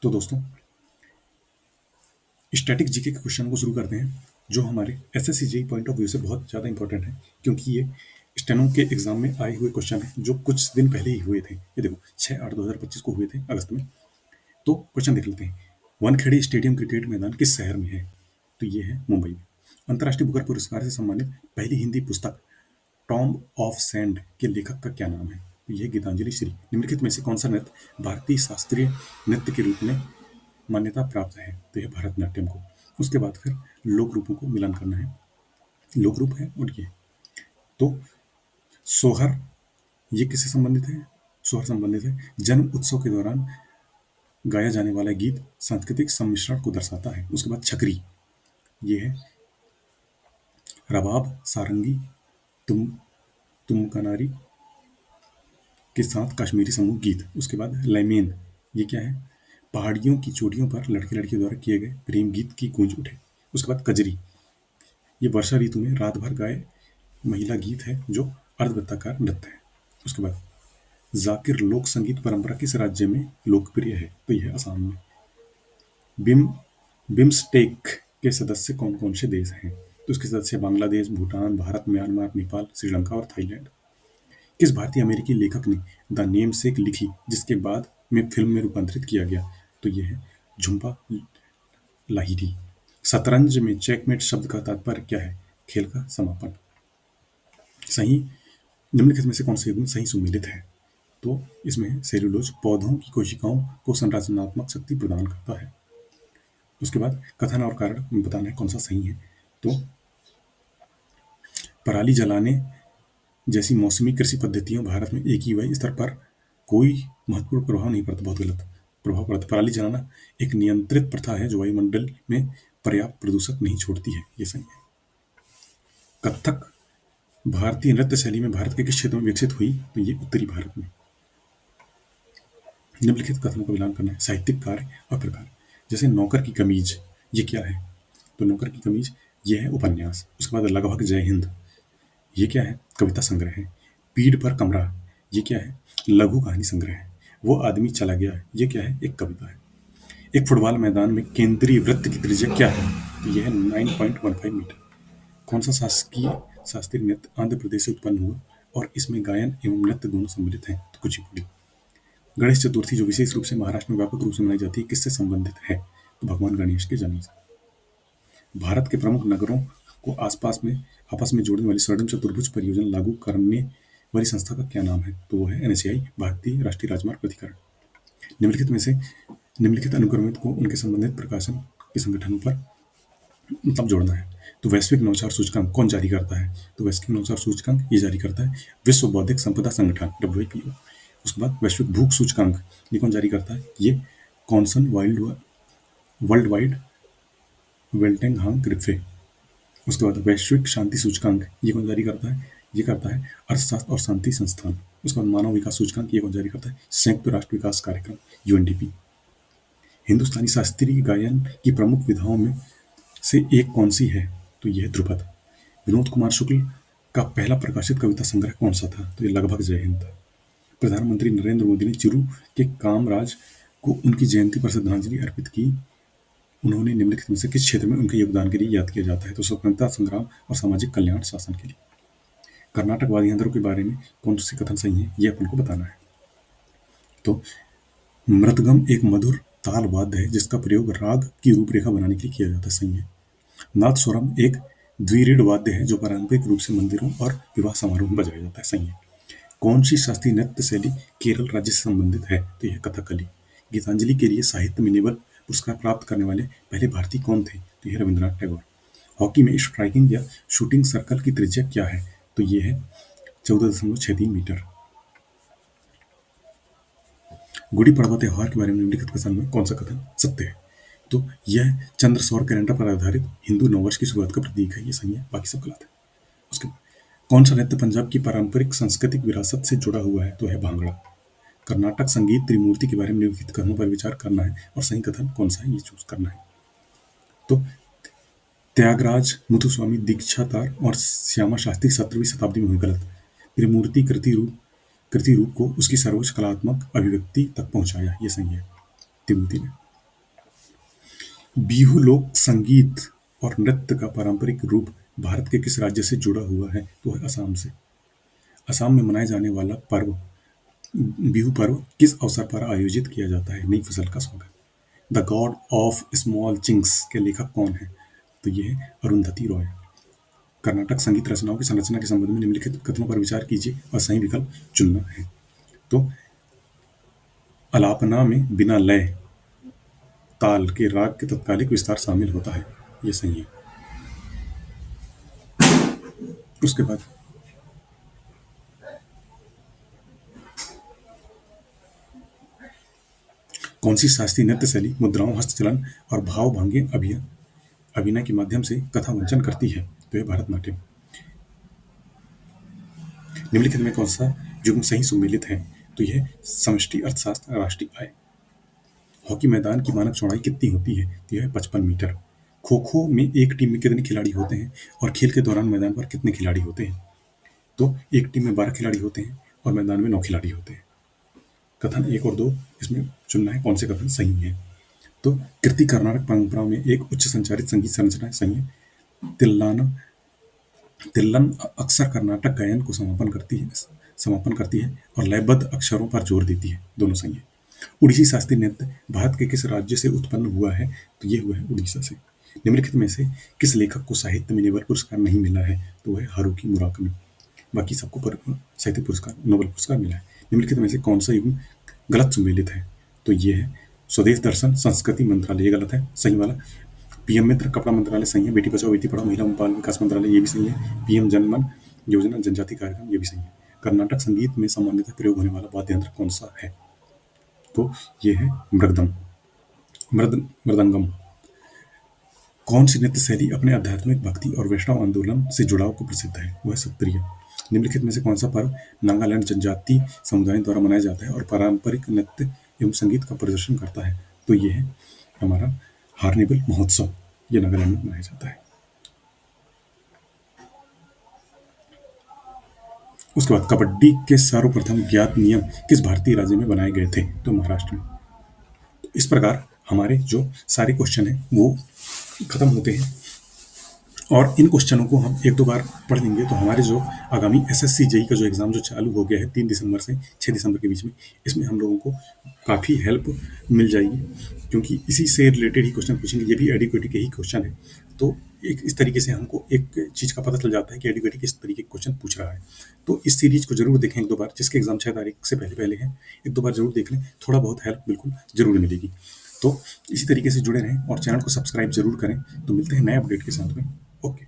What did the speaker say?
तो दोस्तों, static GK के क्वेश्चन को शुरू करते हैं, जो हमारे SSC JEE point of view से बहुत ज़्यादा इंपॉर्टेंट है, क्योंकि ये स्टेनो के एग्जाम में आए हुए क्वेश्चन हैं जो कुछ दिन पहले ही हुए थे। ये देखो, 6/8/2025 को हुए थे, अगस्त में। तो क्वेश्चन देख लेते हैं। वानखेड़े स्टेडियम क्रिकेट मैदान किस शहर में है? तो ये है मुंबई में। अंतर्राष्ट्रीय बुकर पुरस्कार से सम्मानित पहली हिंदी पुस्तक टॉम ऑफ सैंड के लेखक का क्या नाम है? तो ये गीतांजलि श्री। निम्नलिखित में से कौन सा नृत्य भारतीय शास्त्रीय नृत्य के रूप में मान्यता प्राप्त है? तो यह भरतनाट्यम को। उसके बाद फिर लोक रूपों को मिलान करना है। लोक रूप है और ये तो सोहर, ये किससे संबंधित है? सोहर संबंधित है जन्म उत्सव के दौरान गाया जाने वाला गीत सांस्कृतिक सम्मिश्रण को दर्शाता है। उसके बाद छकरी, ये है रबाब, सारंगी, तुम तुमकनारी के साथ कश्मीरी समूह गीत। उसके बाद लैमेन, ये क्या है? पहाड़ियों की चोटियों पर लड़के लड़कियों द्वारा किए गए प्रेम गीत की गूंज उठे। उसके बाद कजरी, ये वर्षा ऋतु में रात भर गाए महिला गीत है जो अर्धवृत्ताकार नृत्य है। उसके बाद जाकिर लोक संगीत परंपरा किस राज्य में लोकप्रिय है? तो यह असम में। बिम बिम्स्टेक के सदस्य कौन कौन से देश हैं? तो इसके सदस्य बांग्लादेश, भूटान, भारत, म्यांमार, नेपाल, श्रीलंका और थाईलैंड। किस भारतीय अमेरिकी लेखक ने द नेमसेक लिखी जिसके बाद में फिल्म में रूपांतरित किया गया? तो यह है झुम्पा लाहिरी। शतरंज में चेकमेट शब्द का तात्पर्य क्या है? खेल का समापन। सही, निम्नलिखित में से कौन सा युग्म सही सुमेलित है? तो इसमें सेल्यूलोज पौधों की कोशिकाओं को संरचनात्मक शक्ति प्रदान करता है। उसके बाद कथन और कारण बताना है कौन सा सही है। तो पराली जलाने जैसी मौसमी कृषि पद्धतियों भारत में AQI स्तर पर कोई महत्वपूर्ण प्रभाव नहीं पड़ता। बहुत गलत प्रभाव पड़ता। पराली जलाना एक नियंत्रित प्रथा है जो वायुमंडल में पर्याप्त प्रदूषक नहीं छोड़ती है। ये सही है। कथक भारतीय नृत्य शैली में भारत के किस क्षेत्र में विकसित हुई? तो ये उत्तरी भारत में। निम्नलिखित कथनों का मिलान करना है। साहित्यिक कार्य और प्रकार, जैसे नौकर की कमीज, ये क्या है? तो नौकर की कमीज ये है उपन्यास। उसके बाद लगभग जय हिंद, ये क्या है? कविता संग्रह है। पीठ पर कमरा, ये क्या है? लघु कहानी संग्रह है। वो आदमी चला गया, ये क्या है? एक कविता है। एक फुटबॉल मैदान में केंद्रीय वृत्त की त्रिज्या क्या है? तो यह है 9.15 मीटर। कौन सा शास्त्रीय नृत्य आंध्र प्रदेश से उत्पन्न हुआ और इसमें गायन एवं नृत्य दोनों सम्मिलित हैं? तो कुचिपुड़ी। गणेश चतुर्थी जो विशेष रूप से महाराष्ट्र में व्यापक रूप से मनाई जाती है, किससे संबंधित है? तो भगवान गणेश के जन्म से। भारत के प्रमुख नगरों को आपस में जोड़ने वाली स्वर्णिम चतुर्भुज परियोजना लागू करने वाली संस्था का क्या नाम है? तो वो है NHAI, भारतीय राष्ट्रीय राजमार्ग प्राधिकरण। निम्नलिखित में से निम्नलिखित अनुक्रमित को उनके संबंधित प्रकाशन के संगठनों पर मतलब जोड़ना है। तो वैश्विक नवाचार सूचकांक कौन जारी करता है? तो वैश्विक नवाचार सूचकांक ये जारी करता है विश्व बौद्धिक संपदा संगठन, WIPO। उसके बाद वैश्विक भूख सूचकांक ये कौन जारी करता है? ये कॉन्सन वर्ल्ड वाइड वेल्टेंगहांग रिफ्रे। उसके बाद वैश्विक शांति सूचकांक ये कौन जारी करता है? ये करता है अर्थशास्त्र और शांति संस्थान। उसके बाद मानव विकास सूचकांक ये कौन जारी करता है? संयुक्त राष्ट्र विकास कार्यक्रम, UNDP। हिंदुस्तानी शास्त्रीय गायन की प्रमुख विधाओं में से एक कौन सी है? तो यह है ध्रुपद। विनोद कुमार शुक्ल का पहला प्रकाशित कविता संग्रह कौन सा था? तो ये लगभग जय हिंद था। प्रधानमंत्री नरेंद्र मोदी ने चिरू के कामराज को उनकी जयंती पर श्रद्धांजलि अर्पित की। उन्होंने निम्नलिखित में से किस क्षेत्र में उनके योगदान के लिए याद किया जाता है? तो स्वतंत्रता संग्राम और सामाजिक कल्याण शासन के लिए। कर्नाटक वाद्य यंत्रों के बारे में कौन सी कथन सही है, ये अपन को बताना है। तो मृदगम एक मधुर ताल वाद्य है जिसका प्रयोग राग की रूपरेखा बनाने के लिए किया जाता है। सही है। नादस्वरम एक द्विरीड वाद्य है जो पारंपरिक रूप से मंदिरों और विवाह समारोह में बजाया जाता है। सही है। कौन सी शास्त्रीय नृत्य शैली केरल राज्य से संबंधित है? तो यह कथकली। गीतांजलि के लिए साहित्य में नोबेल पुरस्कार प्राप्त करने वाले पहले भारतीय कौन थे? तो यह रविंद्रनाथ टैगोर। हॉकी में स्ट्राइकिंग या शूटिंग सर्कल की त्रिज्या क्या है? तो यह है 14.63 मीटर। गुड़ी पड़वा त्योहार के बारे में निम्नलिखित कथन में कौन सा कथन सत्य है? तो यह चंद्र सौर कैलेंडर पर आधारित हिंदू नववर्ष की शुरुआत का प्रतीक है। ये सही है, बाकी सब गलत है। उसके कौन सा नृत्य पंजाब की पारंपरिक सांस्कृतिक विरासत से जुड़ा हुआ है? तो है भांगड़ा। कर्नाटक संगीत त्रिमूर्ति के बारे में निम्नलिखित कथनों पर विचार करना है और सही कथन कौन सा है ये चूज करना है। तो त्यागराज, मुथुस्वामी दीक्षातार और श्यामा शास्त्री 17वीं शताब्दी में हुए। गलत। त्रिमूर्ति कृति रूप को उसकी सर्वोच्च कलात्मक अभिव्यक्ति तक पहुंचाया, ये सही है, तिब्बती ने। बिहू लोक संगीत और नृत्य का पारंपरिक रूप भारत के किस राज्य से जुड़ा हुआ है? तो है असम से। असम में मनाए जाने वाला पर्व बिहू पर्व किस अवसर पर आयोजित किया जाता है? नई फसल का स्वागत। The God of small Ching's के लेखक कौन है? तो ये है अरुंधति रॉय। कर्नाटक संगीत रचनाओं की संरचना के संबंध में निम्नलिखित कथनों पर विचार कीजिए और सही विकल्प चुनना है। तो अलापना में बिना लय ताल के राग के तत्कालिक विस्तार शामिल होता है, ये सही है। उसके बाद कौन सी शास्त्रीय नृत्य शैली मुद्राओं, हस्तचलन और भाव भंगी अभिनय के माध्यम से कथा मंचन करती है? तो यह भरतनाट्यम। निम्नलिखित में कौन सा युग्म सही सुमेलित है? तो यह समष्टि अर्थशास्त्र राष्ट्रीय आय। हॉकी मैदान की मानक चौड़ाई कितनी होती है? तो यह 55 मीटर। खो खो में एक टीम में कितने खिलाड़ी होते हैं और खेल के दौरान मैदान पर कितने खिलाड़ी होते हैं? तो एक टीम में 12 खिलाड़ी होते हैं और मैदान में 9 खिलाड़ी होते हैं। कथन 1 और 2 इसमें चुनना है कौन से कथन सही है। तो कृति कर्नाटक परंपरा में एक उच्च संचारित संगीत संरचना सही है। तिल्लाना तिल्लन अक्सर कर्नाटक गायन को समापन करती है और लयबद्ध अक्षरों पर जोर देती है, दोनों सही है। उड़ीसी शास्त्रीय नृत्य भारत के किस राज्य से उत्पन्न हुआ है? तो ये हुआ है उड़ीसा से। निम्नलिखित में से किस लेखक को साहित्य में नोबेल पुरस्कार नहीं मिला है? तो वह हारुकी मुराकामी। बाकी सबको साहित्य पुरस्कार नोबेल पुरस्कार मिला है। निम्नलिखित में से कौन सा युग्म गलत सुमेलित है? तो ये है स्वदेश दर्शन संस्कृति मंत्रालय, ये गलत है। सही वाला पीएम मित्र कपड़ा मंत्रालय सही है। बेटी बचाओ बेटी पढ़ाओ महिला बाल विकास मंत्रालय, ये भी सही है। पीएम जनमन योजना जनजाति कार्यक्रम, ये भी सही है। कर्नाटक संगीत में सामान्यतः प्रयोग होने वाला वाद्य यंत्र कौन सा है? तो ये है मृदंगम। कौन सी नृत्य शैली अपने आध्यात्मिक भक्ति और वैष्णव आंदोलन से जुड़ाव को प्रसिद्ध है? वह सत्रिय। निम्नलिखित में से कौन सा पर्व नागालैंड जनजाति समुदाय द्वारा मनाया जाता है और पारंपरिक नृत्य एवं संगीत का प्रदर्शन करता है? तो ये है हमारा हार्निवल महोत्सव, ये नागालैंड में मनाया जाता है। उसके बाद कबड्डी के सर्वप्रथम ज्ञात नियम किस भारतीय राज्य में बनाए गए थे? तो महाराष्ट्र में। इस प्रकार हमारे जो सारे क्वेश्चन हैं वो खत्म होते हैं और इन क्वेश्चनों को हम एक दो बार पढ़ लेंगे तो हमारे जो आगामी एसएससी जेई का जो एग्ज़ाम जो चालू हो गया है 3 दिसंबर से 6 दिसंबर के बीच में, इसमें हम लोगों को काफ़ी हेल्प मिल जाएगी, क्योंकि इसी से रिलेटेड ही क्वेश्चन पूछेंगे। ये भी एडिक्वेटी के ही क्वेश्चन है, तो एक इस तरीके से हमको एक चीज़ का पता चल जाता है कि एडिक्वेटी किस तरीके के क्वेश्चन पूछ रहा है। तो इस सीरीज को जरूर देखें एक दो बार, जिसके एग्जाम 6 तारीख से पहले पहले हैं, एक दो बार जरूर देख लें, थोड़ा बहुत हेल्प बिल्कुल जरूर मिलेगी। तो इसी तरीके से जुड़े रहें और चैनल को सब्सक्राइब जरूर करें। तो मिलते हैं नए अपडेट के साथ में। ओके।